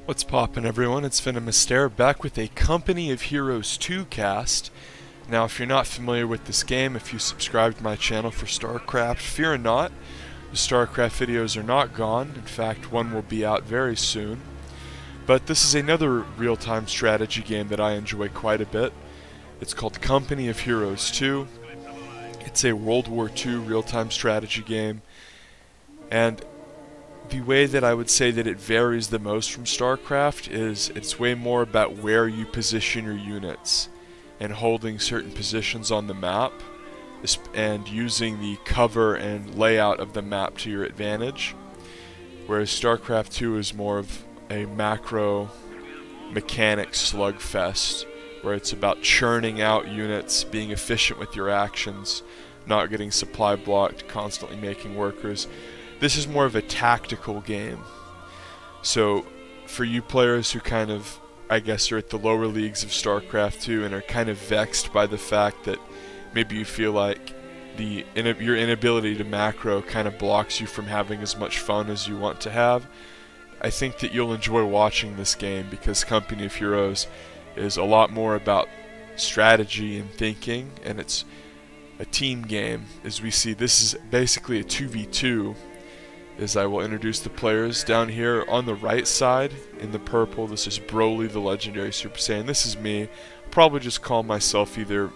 What's poppin', everyone? It's Venomous Stare back with a Company of Heroes 2 cast. Now, if you're not familiar with this game, if you subscribe to my channel for StarCraft, fear not. The StarCraft videos are not gone. In fact, one will be out very soon. But this is another real-time strategy game that I enjoy quite a bit. It's called Company of Heroes 2. It's a World War II real-time strategy game. And the way that I would say that it varies the most from StarCraft is it's way more about where you position your units and holding certain positions on the map and using the cover and layout of the map to your advantage, whereas StarCraft 2 is more of a macro mechanic slugfest where it's about churning out units, being efficient with your actions, not getting supply blocked, constantly making workers. This is more of a tactical game. So for you players who kind of, I guess, are at the lower leagues of StarCraft 2 and are kind of vexed by the fact that maybe you feel like your inability to macro kind of blocks you from having as much fun as you want to have, I think that you'll enjoy watching this game because Company of Heroes is a lot more about strategy and thinking, and it's a team game. As we see, this is basically a 2v2. As I will introduce the players down here on the right side in the purple. This is Broly, the legendary Super Saiyan. This is me. Probably just call myself either,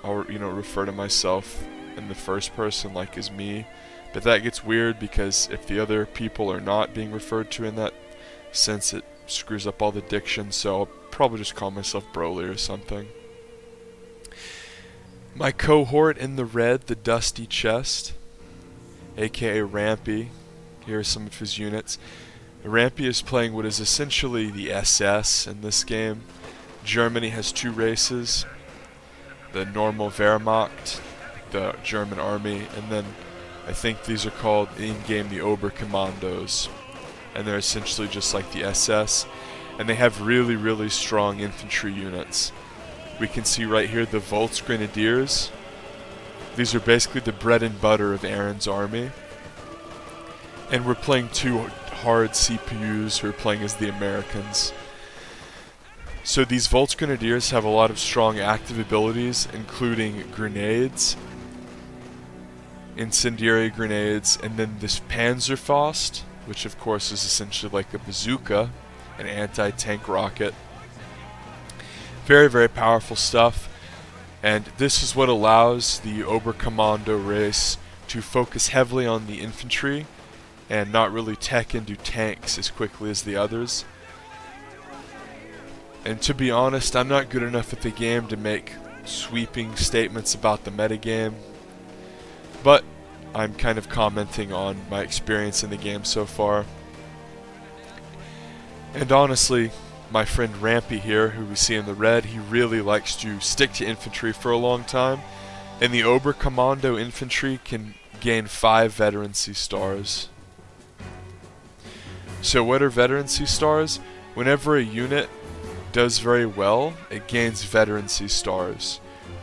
or refer to myself in the first person like as me. But that gets weird because if the other people are not being referred to in that sense, it screws up all the diction. So I'll probably just call myself Broly or something. My cohort in the red, the Dusty Chest, aka Rampy. Here are some of his units. Rampy is playing what is essentially the SS in this game. Germany has two races, the normal Wehrmacht, the German army, and then I think these are called in-game the Oberkommandos. And they're essentially just like the SS, and they have really, really strong infantry units. We can see right here the Volks Grenadiers. These are basically the bread and butter of Aaron's army. And we're playing two hard CPUs who are playing as the Americans. So these Volks Grenadiers have a lot of strong active abilities, including grenades, incendiary grenades, and then this Panzerfaust, which of course is essentially like a bazooka, an anti-tank rocket. Very, very powerful stuff. And this is what allows the Oberkommando race to focus heavily on the infantry and not really tech into tanks as quickly as the others. And to be honest, I'm not good enough at the game to make sweeping statements about the metagame, but I'm kind of commenting on my experience in the game so far. And honestly, my friend Rampy here, who we see in the red, he really likes to stick to infantry for a long time, and the Oberkommando infantry can gain 5 veterancy stars. So what are veterancy stars? Whenever a unit does very well, it gains veterancy stars,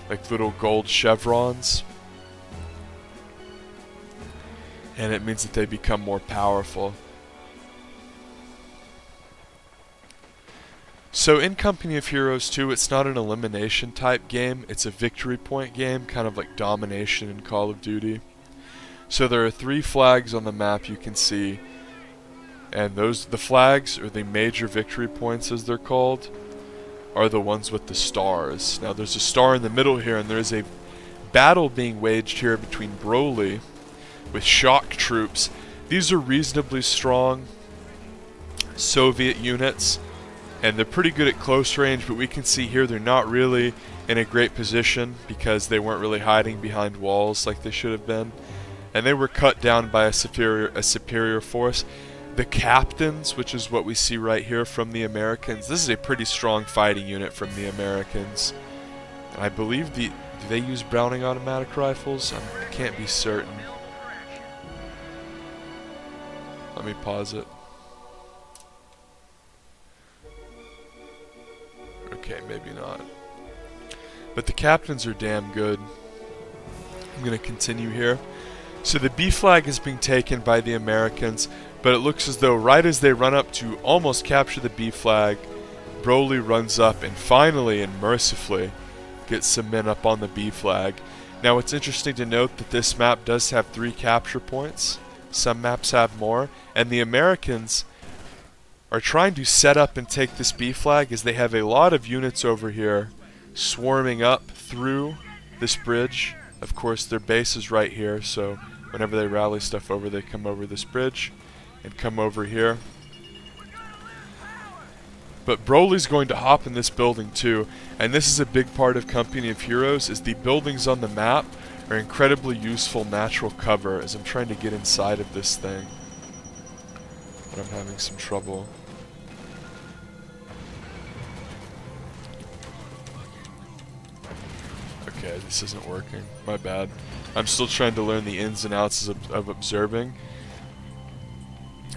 like little gold chevrons, and it means that they become more powerful. So in Company of Heroes 2, it's not an elimination type game, it's a victory point game, kind of like domination in Call of Duty. So there are 3 flags on the map you can see, and the flags, or the major victory points as they're called, are the ones with the stars. Now there's a star in the middle here, and there's a battle being waged here between Broly with shock troops. These are reasonably strong Soviet units, and they're pretty good at close range, but we can see here they're not really in a great position because they weren't really hiding behind walls like they should have been, and they were cut down by a superior force. The captains, which is what we see right here from the Americans, this is a pretty strong fighting unit from the Americans. I believe do they use Browning automatic rifles? I can't be certain. Let me pause it. Okay, maybe not. But the captains are damn good. I'm going to continue here. So the B flag is being taken by the Americans, but it looks as though right as they run up to almost capture the B flag, Broly runs up and finally and mercifully gets some men up on the B flag. Now it's interesting to note that this map does have 3 capture points. Some maps have more, and the Americans are trying to set up and take this B flag as they have a lot of units over here swarming up through this bridge. Of course, their base is right here, so whenever they rally stuff over, they come over this bridge and come over here. But Broly's going to hop in this building too, and this is a big part of Company of Heroes, is the buildings on the map are incredibly useful natural cover as I'm trying to get inside of this thing. But I'm having some trouble. Okay, this isn't working. My bad. I'm still trying to learn the ins and outs of observing.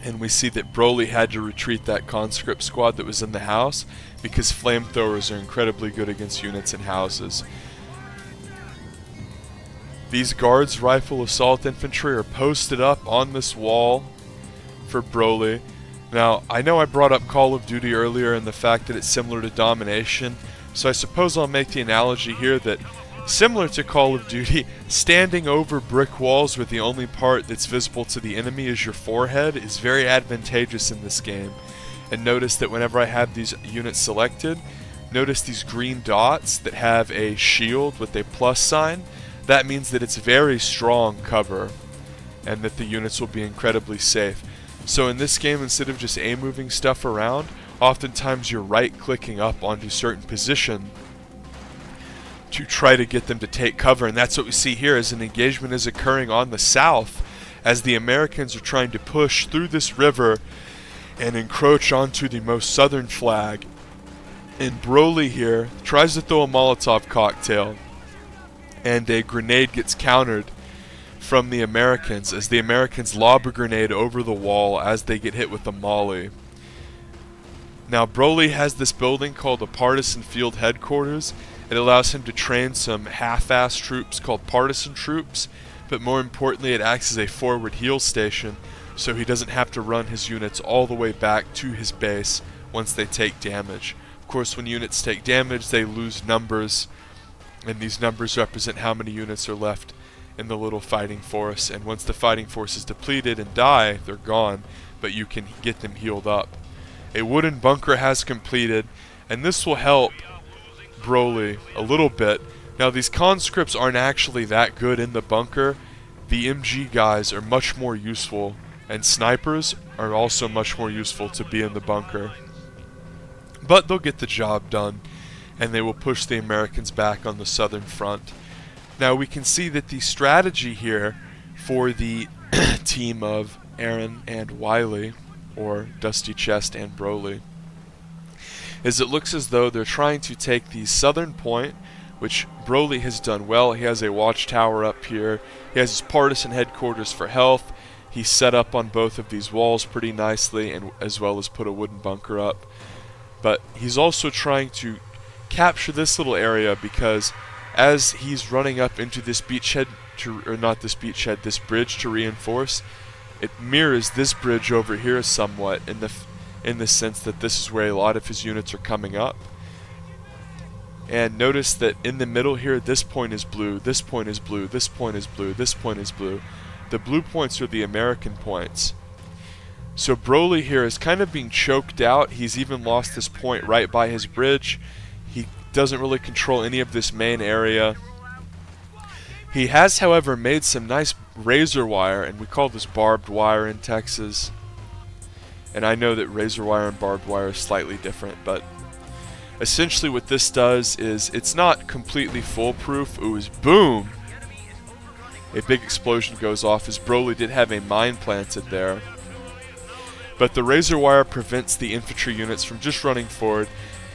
And we see that Broly had to retreat that conscript squad that was in the house because flamethrowers are incredibly good against units in houses. These guards rifle assault infantry are posted up on this wall for Broly. Now, I know I brought up Call of Duty earlier and the fact that it's similar to Domination, so I suppose I'll make the analogy here that similar to Call of Duty, standing over brick walls where the only part that's visible to the enemy is your forehead is very advantageous in this game. And notice that whenever I have these units selected, notice these green dots that have a shield with a plus sign. That means that it's very strong cover and that the units will be incredibly safe. So in this game, instead of just moving stuff around, oftentimes you're right-clicking up onto certain position to try to get them to take cover, and that's what we see here as an engagement is occurring on the south as the Americans are trying to push through this river and encroach onto the most southern flag. And Broly here tries to throw a Molotov cocktail, and a grenade gets countered from the Americans as the Americans lob a grenade over the wall as they get hit with a molly. Now Broly has this building called the Partisan Field Headquarters. It allows him to train some half-ass troops called partisan troops, but more importantly it acts as a forward heal station so he doesn't have to run his units all the way back to his base once they take damage. Of course, when units take damage they lose numbers, and these numbers represent how many units are left in the little fighting force, and once the fighting force is depleted and die, they're gone, but you can get them healed up. A wooden bunker has completed, and this will help Broly a little bit. Now these conscripts aren't actually that good in the bunker. The MG guys are much more useful, and snipers are also much more useful to be in the bunker. But they'll get the job done, and they will push the Americans back on the southern front. Now we can see that the strategy here for the team of Aaron and Wily, or Dusty Chest and Broly, is it looks as though they're trying to take the southern point, which Broly has done well. He has a watchtower up here. He has his partisan headquarters for health. He's set up on both of these walls pretty nicely, and as well as put a wooden bunker up. But he's also trying to capture this little area because as he's running up into this beachhead, this bridge to reinforce, it mirrors this bridge over here somewhat in the sense that this is where a lot of his units are coming up. And notice that in the middle here, this point is blue, this point is blue, this point is blue, this point is blue. The blue points are the American points. So Broly here is kind of being choked out. He's even lost this point right by his bridge. He doesn't really control any of this main area. He has, however, made some nice razor wire, and we call this barbed wire in Texas. And I know that razor wire and barbed wire is slightly different, but essentially what this does is it's not completely foolproof. It was boom! A big explosion goes off as Broly did have a mine planted there. But the razor wire prevents the infantry units from just running forward.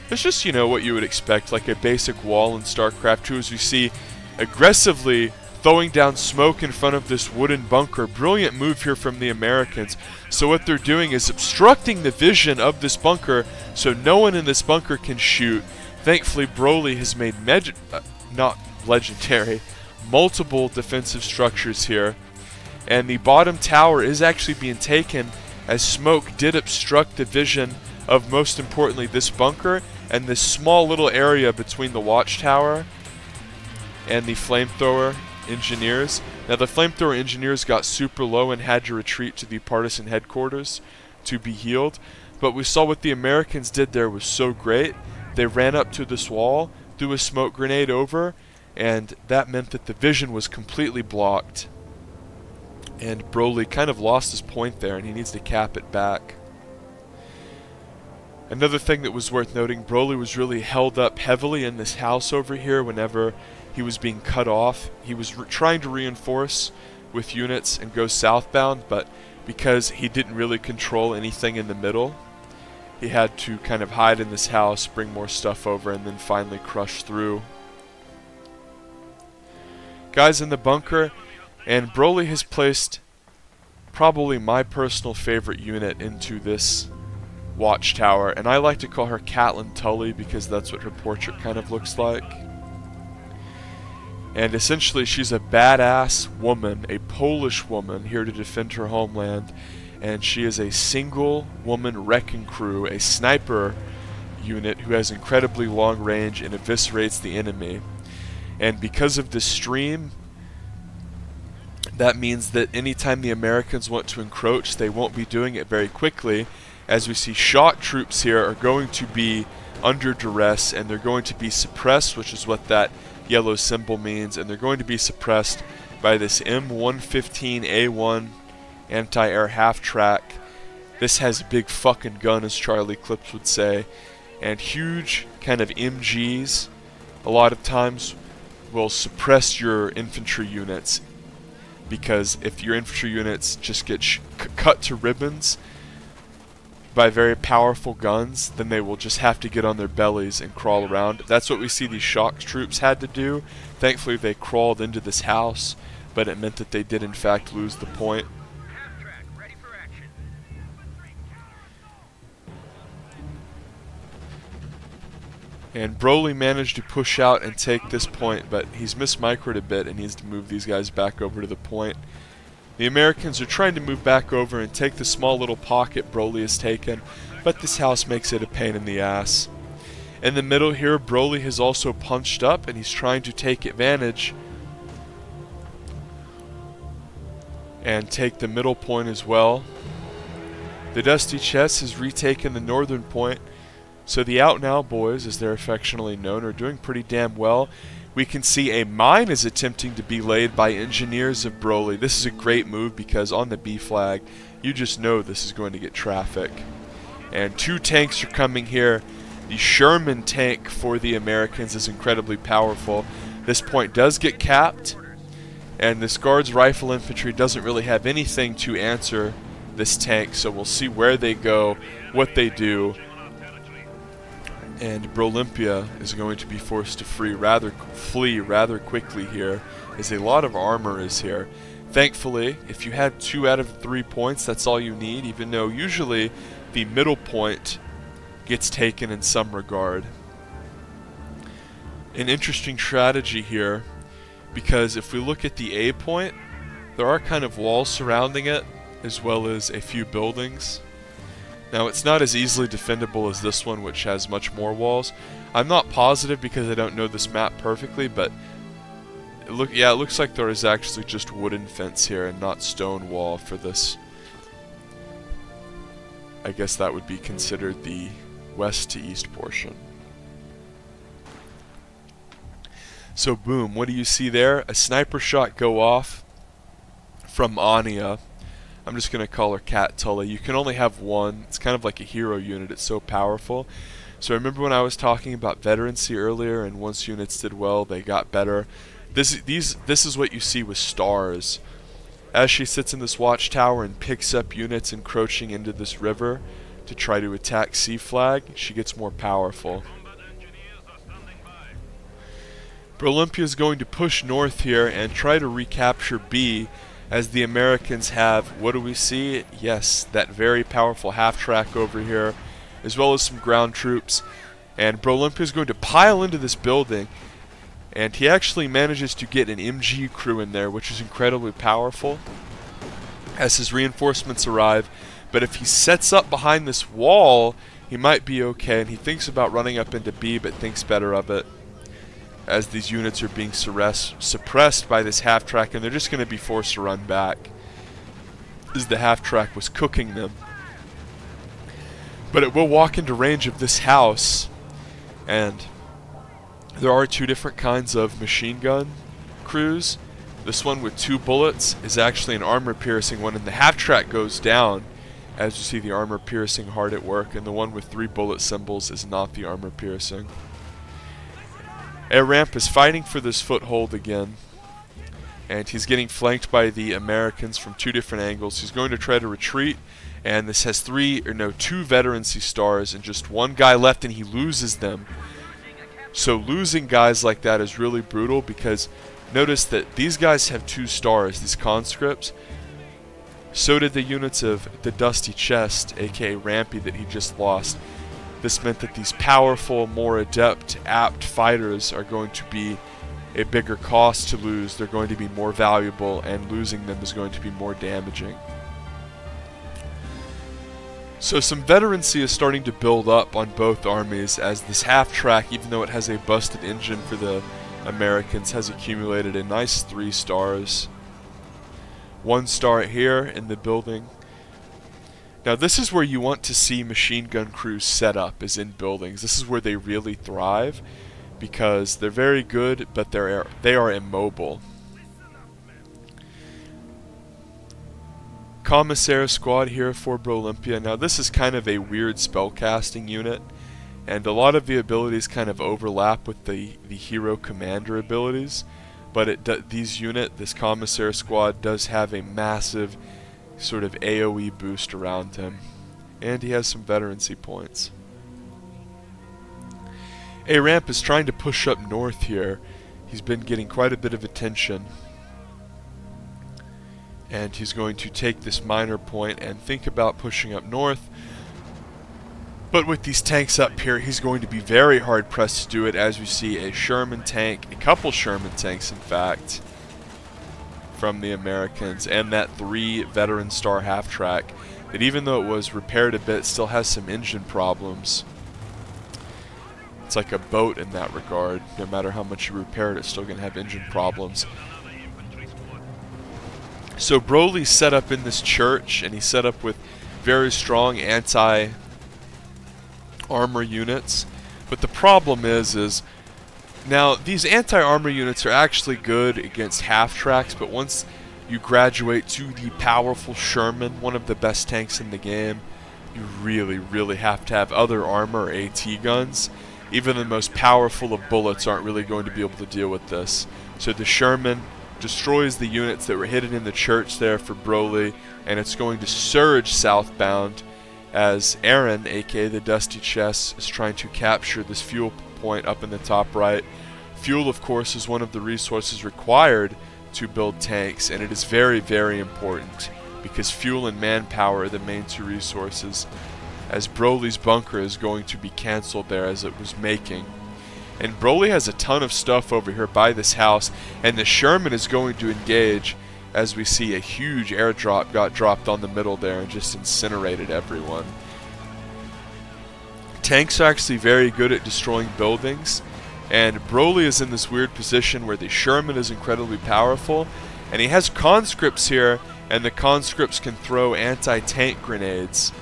It's just, you know, what you would expect, like a basic wall in StarCraft 2, as you see aggressively throwing down smoke in front of this wooden bunker. Brilliant move here from the Americans. So what they're doing is obstructing the vision of this bunker so no one in this bunker can shoot. Thankfully, Broly has made not legendary, multiple defensive structures here. And the bottom tower is actually being taken as smoke did obstruct the vision of, most importantly, this bunker and this small little area between the watchtower and the flamethrower engineers. Now the flamethrower engineers got super low and had to retreat to the partisan headquarters to be healed. But we saw what the Americans did there was so great. They ran up to this wall, threw a smoke grenade over, and that meant that the vision was completely blocked. And Broly kind of lost his point there, and he needs to cap it back. Another thing that was worth noting, Broly was really held up heavily in this house over here whenever he was being cut off. He was trying to reinforce with units and go southbound, but because he didn't really control anything in the middle, he had to kind of hide in this house, bring more stuff over, and then finally crush through. Guys in the bunker, and Broly has placed probably my personal favorite unit into this watchtower, and I like to call her Catelyn Tully because that's what her portrait kind of looks like. And essentially she's a badass woman, a Polish woman here to defend her homeland, and she is a single woman wrecking crew, a sniper unit who has incredibly long range and eviscerates the enemy. And because of this stream, that means that anytime the Americans want to encroach, they won't be doing it very quickly. As we see, shock troops here are going to be under duress, and they're going to be suppressed, which is what that yellow symbol means, and they're going to be suppressed by this M115A1 anti-air half-track. This has a big fucking gun, as Charlie Clips would say, and huge kind of MGs a lot of times will suppress your infantry units, because if your infantry units just get cut to ribbons by very powerful guns, then they will just have to get on their bellies and crawl around. That's what we see these shock troops had to do. Thankfully they crawled into this house, but it meant that they did in fact lose the point. And Broly managed to push out and take this point, but he's mismicroed a bit and needs to move these guys back over to the point. The Americans are trying to move back over and take the small little pocket Broly has taken, but this house makes it a pain in the ass. In the middle here, Broly has also punched up and he's trying to take advantage and take the middle point as well. The Dusty Chest has retaken the northern point, so the Out Now boys, as they're affectionately known, are doing pretty damn well. We can see a mine is attempting to be laid by engineers of Broly. This is a great move because on the B flag, you just know this is going to get traffic. And two tanks are coming here. The Sherman tank for the Americans is incredibly powerful. This point does get capped, and this Guards Rifle Infantry doesn't really have anything to answer this tank, so we'll see where they go, what they do. And Brolympia is going to be forced to flee rather quickly here, as a lot of armor is here. Thankfully, if you had 2 out of 3 points, that's all you need, even though usually the middle point gets taken in some regard. An interesting strategy here, because if we look at the A point, there are kind of walls surrounding it, as well as a few buildings. Now, it's not as easily defendable as this one, which has much more walls. I'm not positive because I don't know this map perfectly, but it looks like there is actually just wooden fence here and not stone wall for this. I guess that would be considered the west to east portion. So boom, what do you see there? A sniper shot go off from Anya. I'm just going to call her Cat Tully. You can only have one. It's kind of like a hero unit. It's so powerful. So remember when I was talking about veterancy earlier, and once units did well, they got better. This is what you see with stars. As she sits in this watchtower and picks up units encroaching into this river to try to attack C Flag, she gets more powerful. Brolympia is going to push north here and try to recapture B, as the Americans have, what do we see? Yes, that very powerful half-track over here, as well as some ground troops. And Brolympia is going to pile into this building, and he actually manages to get an MG crew in there, which is incredibly powerful. as his reinforcements arrive. But if he sets up behind this wall, he might be okay, and he thinks about running up into B, but thinks better of it, as these units are being suppressed by this half-track, and they're just going to be forced to run back, as the half-track was cooking them. But it will walk into range of this house, and there are two different kinds of machine gun crews. This one with 2 bullets is actually an armor-piercing one, and the half-track goes down, as you see the armor-piercing hard at work, and the one with 3 bullet symbols is not the armor-piercing. Air Ramp is fighting for this foothold again, and he's getting flanked by the Americans from 2 different angles. He's going to try to retreat, and this has 2 veterancy stars and just 1 guy left, and he loses them. So losing guys like that is really brutal, because notice that these guys have 2 stars, these conscripts. So did the units of the Dusty Chest, aka Rampy, that he just lost. This meant that these powerful, more adept, apt fighters are going to be a bigger cost to lose. They're going to be more valuable, and losing them is going to be more damaging. So some veterancy is starting to build up on both armies, as this half-track, even though it has a busted engine for the Americans, has accumulated a nice 3 stars. 1 star here in the building. Now this is where you want to see machine gun crews set up, is in buildings. This is where they really thrive, because they're very good, but they are immobile. Commissaire squad here for Olympia. Now this is kind of a weird spellcasting unit, and a lot of the abilities kind of overlap with the hero commander abilities, but this Commissaire squad does have a massive sort of AoE boost around him, and he has some veterancy points. A Ramp is trying to push up north here. He's been getting quite a bit of attention, and he's going to take this minor point and think about pushing up north. But with these tanks up here, he's going to be very hard pressed to do it, as we see a Sherman tank, a couple Sherman tanks in fact, from the Americans, and that 3 veteran star half-track that, even though it was repaired a bit, still has some engine problems. It's like a boat in that regard. No matter how much you repair it, it's still going to have engine problems. So Broly's set up in this church, and he's set up with very strong anti-armor units. But the problem is now these anti-armor units are actually good against half-tracks, but once you graduate to the powerful Sherman, one of the best tanks in the game, you really, really have to have other armor or AT guns. Even the most powerful of bullets aren't really going to be able to deal with this. So the Sherman destroys the units that were hidden in the church there for Broly, and it's going to surge southbound as Aaron, aka the Dusty Chest, is trying to capture this fuel point up in the top right. Fuel, of course, is one of the resources required to build tanks, and it is very, very important, because fuel and manpower are the main 2 resources, as Broly's bunker is going to be cancelled there as it was making. And Broly has a ton of stuff over here by this house, and the Sherman is going to engage, as we see a huge airdrop got dropped on the middle there and just incinerated everyone. Tanks are actually very good at destroying buildings, and Broly is in this weird position where the Sherman is incredibly powerful, and he has conscripts here, and the conscripts can throw anti-tank grenades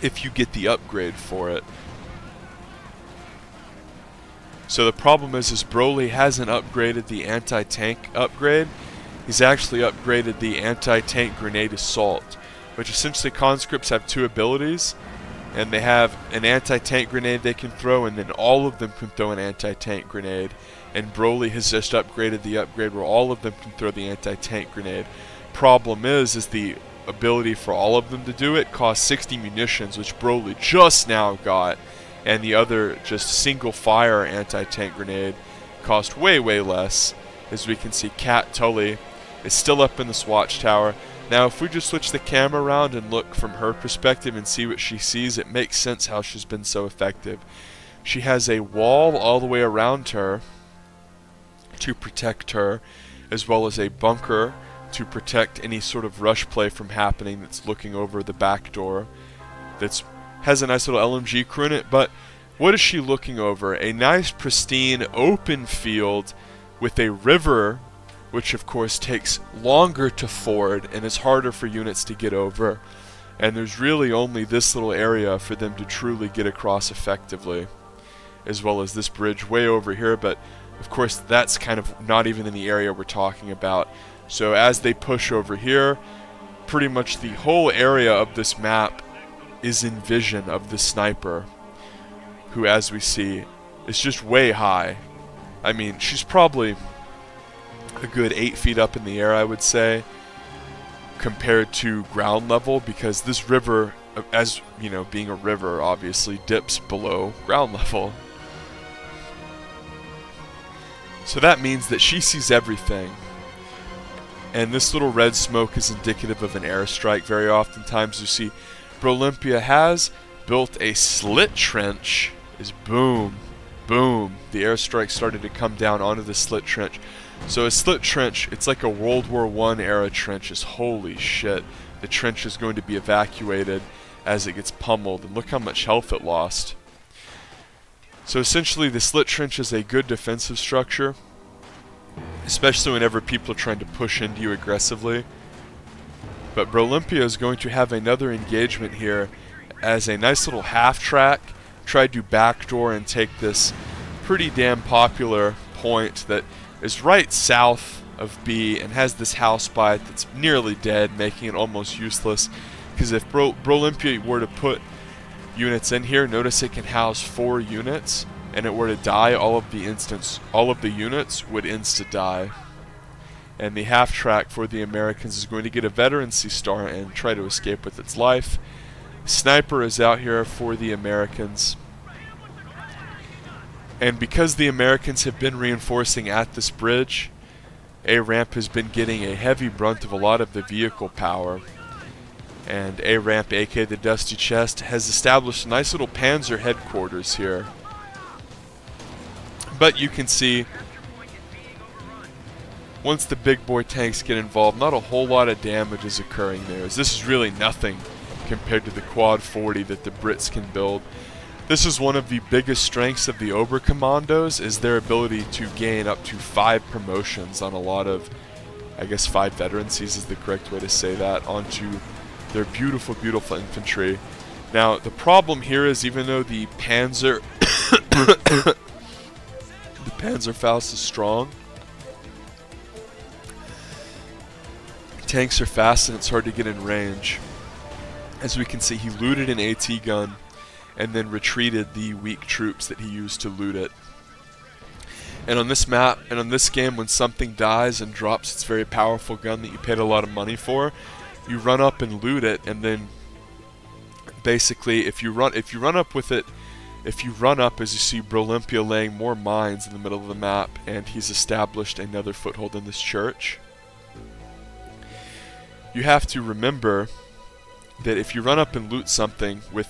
if you get the upgrade for it. So the problem is Broly hasn't upgraded the anti-tank upgrade. He's actually upgraded the anti-tank grenade assault, which essentially conscripts have 2 abilities, and they have an anti-tank grenade they can throw, and then all of them can throw an anti-tank grenade. And Broly has just upgraded the upgrade where all of them can throw the anti-tank grenade. Problem is the ability for all of them to do it costs 60 munitions, which Broly just now got, and the other just single fire anti-tank grenade cost way, way less. As we can see, Tully is still up in this watchtower. Now if we just switch the camera around and look from her perspective and see what she sees, it makes sense how she's been so effective. She has a wall all the way around her to protect her, as well as a bunker to protect any sort of rush play from happening that's looking over the back door. Has a nice little LMG crew in it, but what is she looking over? A nice pristine open field with a river, which of course takes longer to ford and is harder for units to get over. And there's really only this little area for them to truly get across effectively, as well as this bridge way over here, but of course that's kind of not even in the area we're talking about. So as they push over here, pretty much the whole area of this map is in vision of the sniper, who, as we see, is just way high. I mean, she's probably a good 8 feet up in the air, I would say, compared to ground level, because this river, as you know, being a river, obviously dips below ground level. So that means that she sees everything. And this little red smoke is indicative of an airstrike. Very oftentimes you see Brolympia has built a slit trench. Is boom, boom. The airstrike started to come down onto the slit trench. So a slit trench, it's like a World War I era trench. Is holy shit. The trench is going to be evacuated as it gets pummeled. And look how much health it lost. So essentially the slit trench is a good defensive structure, especially whenever people are trying to push into you aggressively. But Brolympia is going to have another engagement here as a nice little half track tried to backdoor and take this pretty damn popular point that is right south of B and has this house by it that's nearly dead, making it almost useless. Because if Brolympia were to put units in here, notice it can house 4 units, and it were to die, all of the units would insta-die. And the half-track for the Americans is going to get a veterancy star and try to escape with its life. Sniper is out here for the Americans. And because the Americans have been reinforcing at this bridge, A-Ramp has been getting a heavy brunt of a lot of the vehicle power. And A-Ramp, aka the Dusty Chest, has established a nice little panzer headquarters here. But you can see, once the big boy tanks get involved, not a whole lot of damage is occurring there, as this is really nothing compared to the Quad 40 that the Brits can build. This is one of the biggest strengths of the Oberkommandos, is their ability to gain up to 5 promotions on a lot of, I guess 5 veterancies is the correct way to say that, onto their beautiful, beautiful infantry. Now, the problem here is, even though the Panzer the Panzerfaust is strong, tanks are fast and it's hard to get in range. As we can see, he looted an AT gun and then retreated the weak troops that he used to loot it. And on this map, and on this game, when something dies and drops its very powerful gun that you paid a lot of money for, you run up and loot it, and then basically if you run up with it, if you run up, as you see Brolympia laying more mines in the middle of the map, and he's established another foothold in this church. You have to remember that if you run up and loot something with,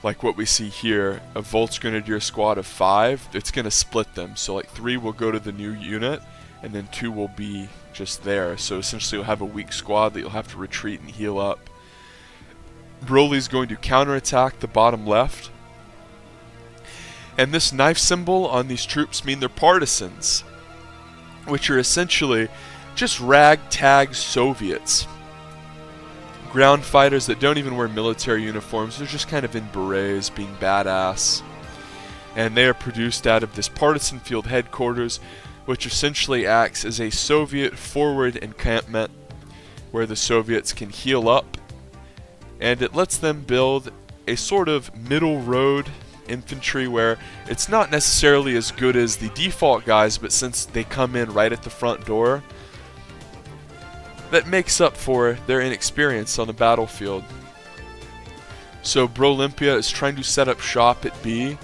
like what we see here, a Volksgrenadier squad of 5, it's going to split them. So like 3 will go to the new unit, and then 2 will be just there. So essentially you'll have a weak squad that you'll have to retreat and heal up. Broly's going to counterattack the bottom left. And this knife symbol on these troops mean they're partisans, which are essentially just ragtag Soviets. Ground fighters that don't even wear military uniforms, they're just kind of in berets, being badass. And they are produced out of this partisan field headquarters, which essentially acts as a Soviet forward encampment where the Soviets can heal up, and it lets them build a sort of middle road infantry where it's not necessarily as good as the default guys, but since they come in right at the front door, that makes up for their inexperience on the battlefield. So Brolympia is trying to set up shop at B,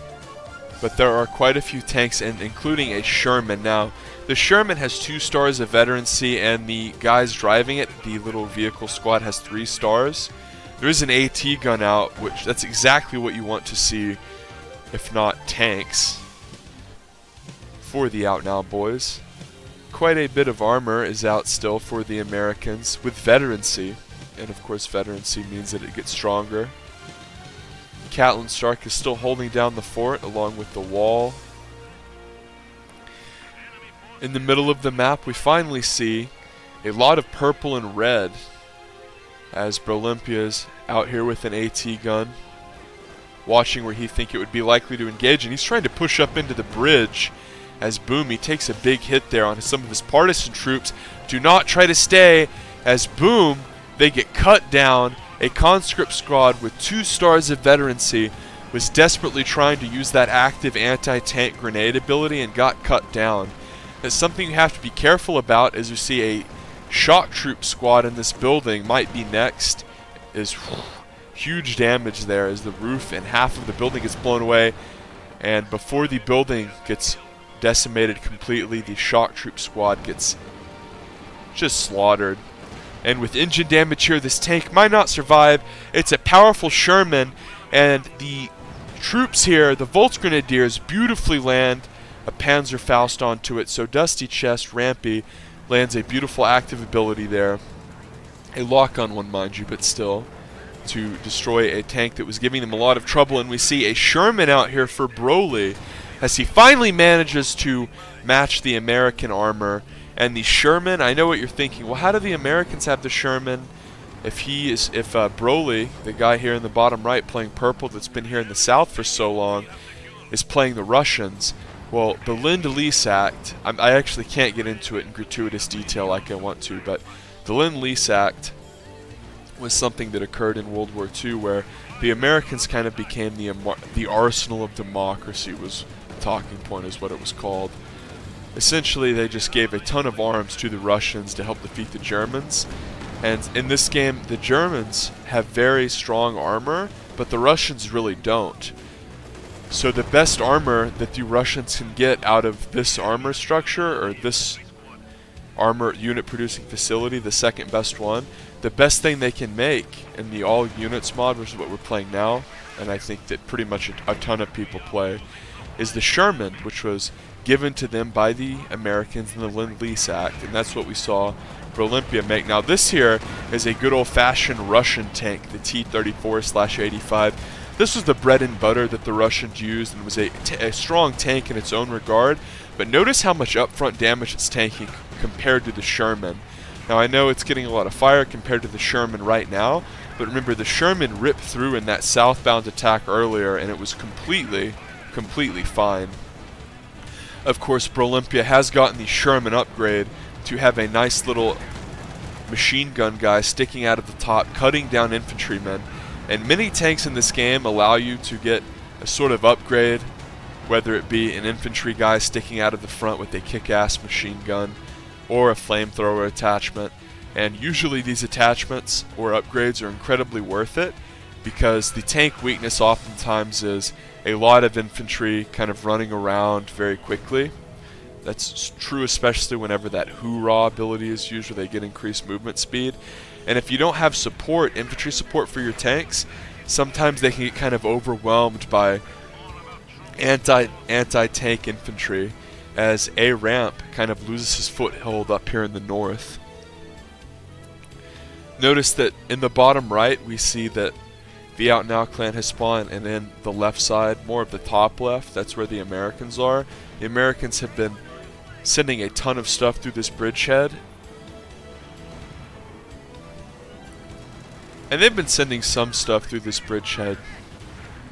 but there are quite a few tanks, and including a Sherman. Now, the Sherman has 2 stars of veterancy, and the guys driving it, the little vehicle squad, has 3 stars. There is an AT gun out, which that's exactly what you want to see, if not tanks, for the Out Now boys. quite a bit of armor is out still for the Americans with veterancy. And of course veterancy means that it gets stronger. Catelyn Stark is still holding down the fort along with the wall. In the middle of the map we finally see a lot of purple and red as Brolympia's out here with an AT gun, watching where he think it would be likely to engage, and he's trying to push up into the bridge as boom, he takes a big hit there on some of his partisan troops. Do not try to stay, as boom, they get cut down. A conscript squad with 2 stars of veterancy was desperately trying to use that active anti-tank grenade ability and got cut down. That's something you have to be careful about, as you see a shock troop squad in this building might be next. Is huge damage there as the roof and half of the building gets blown away, and before the building gets decimated completely, the shock troop squad gets just slaughtered. And with engine damage here, this tank might not survive. It's a powerful Sherman, and the troops here, the Volksgrenadiers, beautifully land a Panzerfaust onto it. So Dusty Chest Rampy lands a beautiful active ability there. A lock-on one, mind you, but still, to destroy a tank that was giving them a lot of trouble. And we see a Sherman out here for Broly, as he finally manages to match the American armor. And the Sherman, I know what you're thinking, well, how do the Americans have the Sherman if Broly, the guy here in the bottom right playing purple that's been here in the south for so long, is playing the Russians? Well, the Lend-Lease Act, I actually can't get into it in gratuitous detail like I want to, but the Lend-Lease Act was something that occurred in World War II where the Americans kind of became the arsenal of democracy, was the talking point, is what it was called. Essentially, they just gave a ton of arms to the Russians to help defeat the Germans. And in this game, the Germans have very strong armor, but the Russians really don't. So the best armor that the Russians can get out of this armor structure, or this armor unit producing facility, the second best one, the best thing they can make in the all units mod, which is what we're playing now, and I think that pretty much a ton of people play, is the Sherman, which was given to them by the Americans in the Lend-Lease Act, and that's what we saw Olympia make. Now this here is a good old-fashioned Russian tank, the T-34/85. This was the bread and butter that the Russians used, and was a strong tank in its own regard, but notice how much upfront damage it's taking compared to the Sherman. Now I know it's getting a lot of fire compared to the Sherman right now, but remember the Sherman ripped through in that southbound attack earlier, and it was completely fine. Of course, Olympia has gotten the Sherman upgrade to have a nice little machine gun guy sticking out of the top, cutting down infantrymen. And many tanks in this game allow you to get a sort of upgrade, whether it be an infantry guy sticking out of the front with a kick-ass machine gun, or a flamethrower attachment. And usually these attachments or upgrades are incredibly worth it, because the tank weakness oftentimes is a lot of infantry kind of running around very quickly. That's true especially whenever that hoorah ability is used, where they get increased movement speed. And if you don't have support, infantry support for your tanks, sometimes they can get kind of overwhelmed by anti-tank infantry, as A Ramp kind of loses his foothold up here in the north. Notice that in the bottom right we see that the Out Now clan has spawned, and then the left side, more of the top left, that's where the Americans are. The Americans have been sending a ton of stuff through this bridgehead, and they've been sending some stuff through this bridgehead,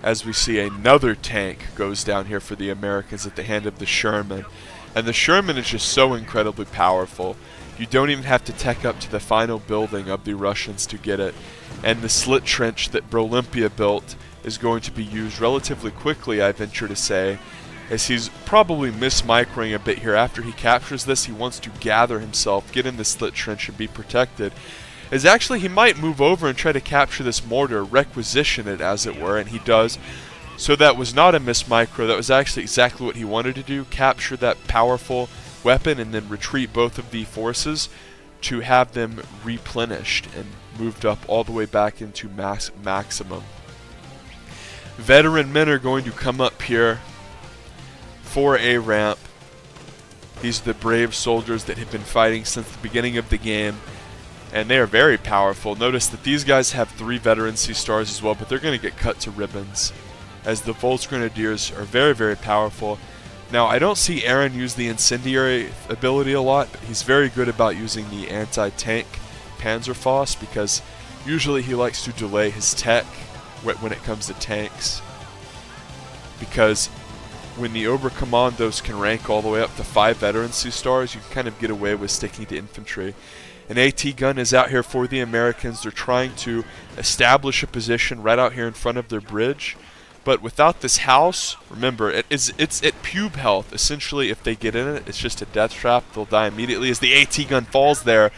as we see another tank goes down here for the Americans at the hand of the Sherman. And the Sherman is just so incredibly powerful. You don't even have to tech up to the final building of the Russians to get it. And the slit trench that Olympia built is going to be used relatively quickly, I venture to say, as he's probably mismicroing a bit here. After he captures this, he wants to gather himself, get in the slit trench, and be protected. As actually he might move over and try to capture this mortar, requisition it as it were, and he does. So that was not a mismicro, that was actually exactly what he wanted to do, capture that powerful weapon and then retreat both of the forces to have them replenished and moved up all the way back into maximum. Veteran men are going to come up here for A Ramp, These are the brave soldiers that have been fighting since the beginning of the game, and they are very powerful. Notice that these guys have 3 veterancy stars as well, but they're going to get cut to ribbons, as the Volksgrenadiers are very, very powerful. Now, I don't see Aaron use the incendiary ability a lot, but he's very good about using the anti-tank Panzerfaust, because usually he likes to delay his tech when it comes to tanks, because when the Oberkommandos can rank all the way up to 5 veterancy stars, you can kind of get away with sticking to infantry. An AT gun is out here for the Americans. They're trying to establish a position right out here in front of their bridge. But without this house, remember, it's at pube health. Essentially, if they get in it, it's just a death trap. They'll die immediately as the AT gun falls there.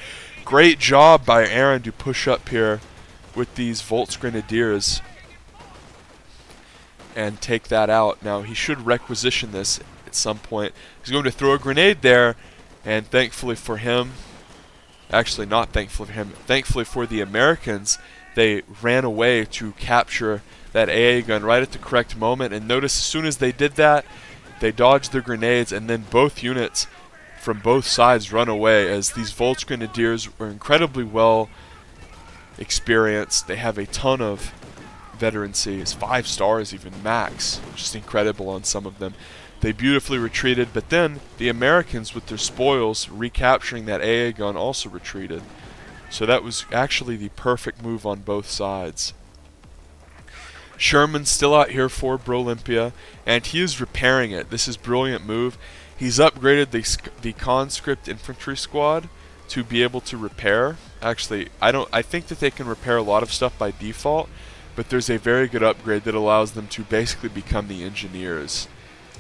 Great job by Aaron to push up here with these Volksgrenadiers and take that out. Now, he should requisition this at some point. He's going to throw a grenade there, and thankfully for him, actually not thankfully for him, thankfully for the Americans, they ran away to capture that AA gun right at the correct moment. And notice as soon as they did that, they dodged their grenades, and then both units from both sides run away, as these Volksgrenadiers were incredibly well experienced. They have a ton of veterancy, is 5 stars even max, just incredible on some of them. They beautifully retreated, but then the Americans with their spoils recapturing that AA gun also retreated. So that was actually the perfect move on both sides. Sherman's still out here for Brolympia, and he is repairing it. This is a brilliant move. He's upgraded the conscript infantry squad to be able to repair. Actually, I think that they can repair a lot of stuff by default, but there's a very good upgrade that allows them to basically become the engineers.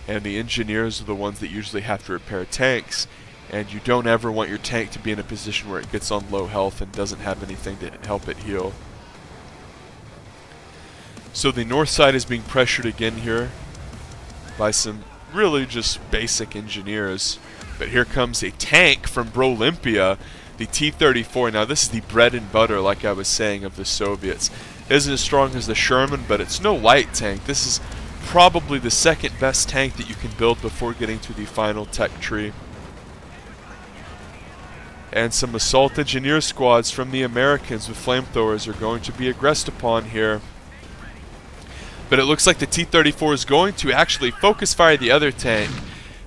And the engineers are the ones that usually have to repair tanks, and you don't ever want your tank to be in a position where it gets on low health and doesn't have anything to help it heal. So the north side is being pressured again here by some really just basic engineers. But here comes a tank from Brolympia, the T-34. Now this is the bread and butter, like I was saying, of the Soviets. It isn't as strong as the Sherman, but it's no light tank. This is probably the second best tank that you can build before getting to the final tech tree. And some assault engineer squads from the Americans with flamethrowers are going to be aggressed upon here. But it looks like the T-34 is going to actually focus fire the other tank.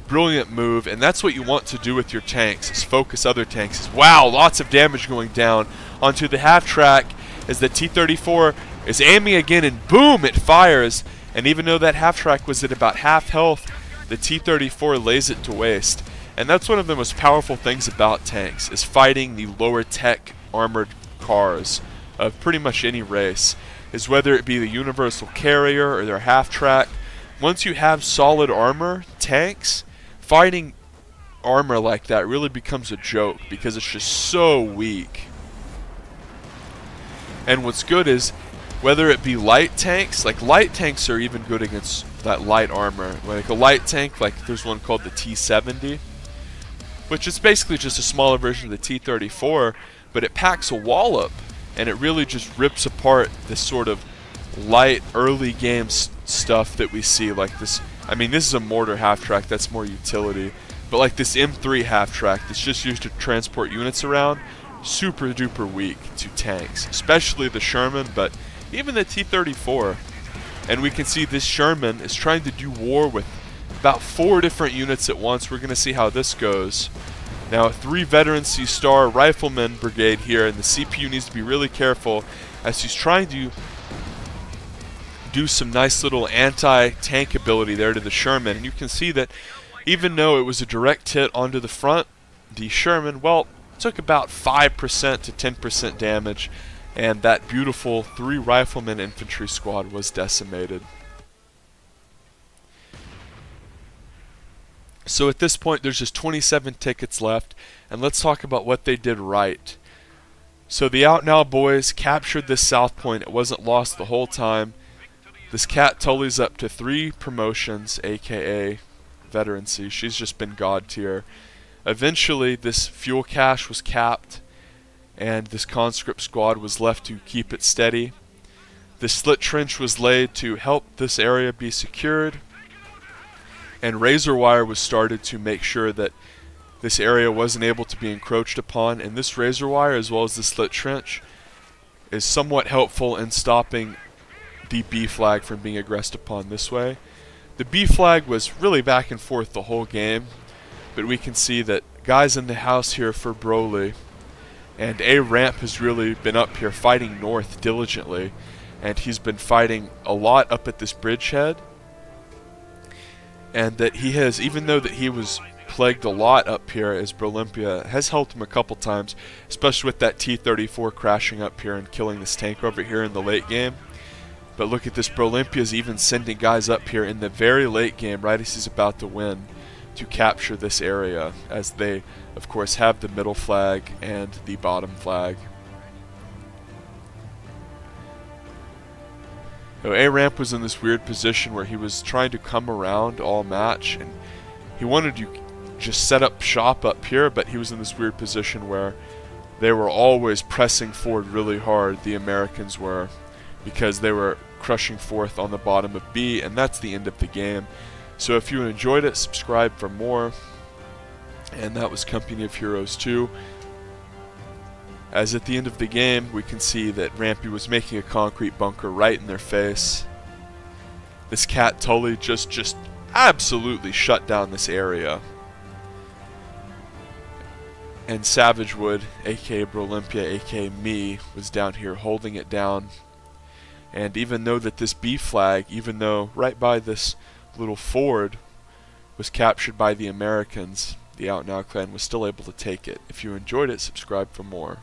Brilliant move, and that's what you want to do with your tanks, is focus other tanks. Wow, lots of damage going down onto the half-track as the T-34 is aiming again, and boom, it fires. And even though that half-track was at about half health, the T-34 lays it to waste. And that's one of the most powerful things about tanks, is fighting the lower tech armored cars of pretty much any race, is whether it be the universal carrier or their half-track. Once you have solid armor tanks, fighting armor like that really becomes a joke because it's just so weak. And what's good is, whether it be light tanks, like light tanks are even good against that light armor. Like a light tank, like there's one called the T-70, which is basically just a smaller version of the T-34, but it packs a wallop, and it really just rips apart this sort of light early game stuff that we see. Like this, I mean, this is a mortar half-track, that's more utility, but like this M3 half-track that's just used to transport units around, super duper weak to tanks, especially the Sherman, but even the T-34. And we can see this Sherman is trying to do war with about 4 different units at once. We're going to see how this goes. Now, a 3 veterancy star rifleman brigade here, and the CPU needs to be really careful as he's trying to do some nice little anti-tank ability there to the Sherman. And you can see that even though it was a direct hit onto the front, the Sherman, well, took about 5% to 10% damage, and that beautiful 3 rifleman infantry squad was decimated. So at this point there's just 27 tickets left, and let's talk about what they did right. So the Out Now boys captured this south point. It wasn't lost the whole time. This cat Tully's up to 3 promotions, aka veterancy. She's just been god tier. Eventually this fuel cache was capped, and this conscript squad was left to keep it steady. The slit trench was laid to help this area be secured, and razor wire was started to make sure that this area wasn't able to be encroached upon, and this razor wire as well as the slit trench is somewhat helpful in stopping the B flag from being aggressed upon this way. The B flag was really back and forth the whole game, but we can see that guys in the house here for Broly, and A Ramp has really been up here fighting north diligently, and he's been fighting a lot up at this bridgehead, and that he has, even though that he was plagued a lot up here, as Brolympia has helped him a couple times, especially with that T-34 crashing up here and killing this tank over here in the late game. But look at this, Brolympia's even sending guys up here in the very late game, right as he's about to win, to capture this area, as they of course have the middle flag and the bottom flag. So A-Ramp was in this weird position where he was trying to come around all match, and he wanted to just set up shop up here, but he was in this weird position where they were always pressing forward really hard, the Americans were, because they were crushing forth on the bottom of B, and that's the end of the game. So if you enjoyed it, subscribe for more. And that was Company of Heroes 2. As at the end of the game, we can see that Rampy was making a concrete bunker right in their face. This cat Tully just absolutely shut down this area. And Savagewood, aka Brolympia, aka me, was down here holding it down. And even though that this B flag, even though right by this little ford was captured by the Americans, the Out Now clan was still able to take it. If you enjoyed it, subscribe for more.